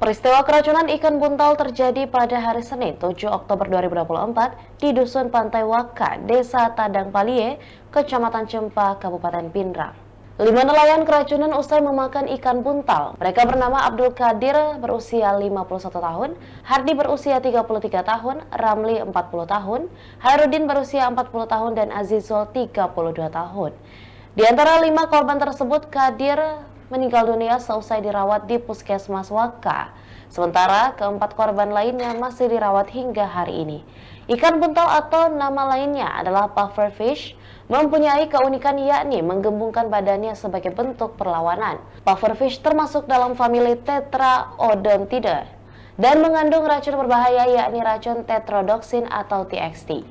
Peristiwa keracunan ikan buntal terjadi pada hari Senin 7 Oktober 2024 di Dusun Pantai Waka, Desa Tadang Palie, Kecamatan Cempa, Kabupaten Pindrang. 5 nelayan keracunan usai memakan ikan buntal. Mereka bernama Abdul Qadir berusia 51 tahun, Hardi berusia 33 tahun, Ramli 40 tahun, Hairudin berusia 40 tahun, dan Azizul 32 tahun. Di antara 5 korban tersebut, Qadir meninggal dunia seusai dirawat di Puskesmas Waka. Sementara keempat korban lainnya masih dirawat hingga hari ini. Ikan buntal atau nama lainnya adalah pufferfish, mempunyai keunikan yakni menggembungkan badannya sebagai bentuk perlawanan. Pufferfish termasuk dalam famili Tetraodontidae dan mengandung racun berbahaya yakni racun tetrodotoxin atau TXT.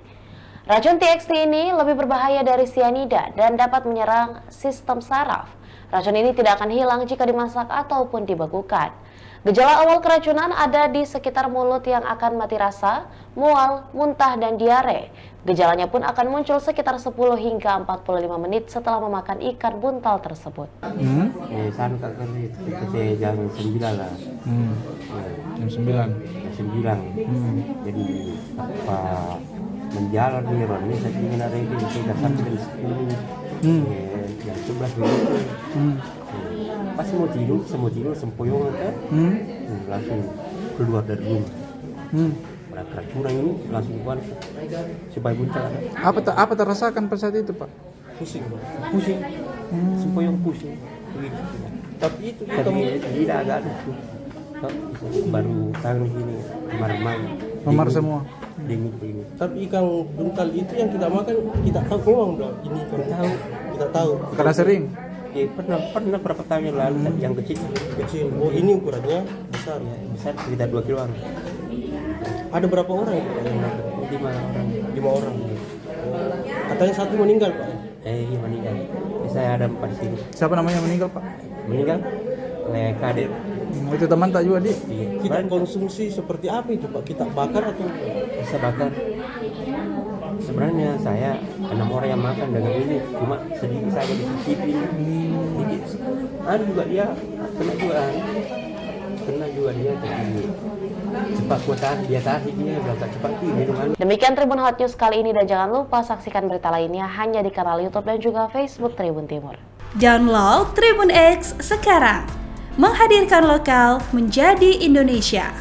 Racun TXT ini lebih berbahaya dari sianida dan dapat menyerang sistem saraf. Racun ini tidak akan hilang jika dimasak ataupun dibekukan. Gejala awal keracunan ada di sekitar mulut yang akan mati rasa, mual, muntah, dan diare. Gejalanya pun akan muncul sekitar 10 hingga 45 menit setelah memakan ikan buntal tersebut. Jam 9 lah. Jam 9. Jadi apa menjalan di ron ini saya ingin ada itu sudah sampai jam 10. Jam 11 begitu. Pas mau tidur sempoyongan kan. Langsung keluar dari rumah. Pada keracunan ini langsung buat supaya buntal. Apa terasakan pada saat itu, Pak? Pusing. Sempoyong pusing. Begitu. Tapi itu tidak agak baru tangan ini Memar semua. Dingin begini. Tapi ikan buntal itu yang kita makan kita tahu memang udah ini kita tahu. Karena sering. Pernah berapa tahun yang lalu yang kecil. Oh, ini ukurannya besar. Ya, besar sekitar 2 kiloan. Ada berapa orang itu, Pak, yang makan? 5 orang. Katanya satu meninggal, Pak. Iya meninggal. Saya ada 4 di sini. Siapa namanya meninggal, Pak? Meninggal? Kadir. Itu teman tak juga, Dik? Iya. Kita konsumsi seperti apa itu, Pak? Kita bakar atau Bisa bakar. Sebenarnya saya 6 orang yang makan dengan ini, cuma sedikit saja dicicipi. Dikit. Juga dia kena juga dia tapi cepat kuat dia tadi dia berangkat cepat minuman. Demikian Tribun Hot News kali ini, dan jangan lupa saksikan berita lainnya hanya di kanal YouTube dan juga Facebook Tribun Timur. Download Tribun X sekarang, menghadirkan lokal menjadi Indonesia.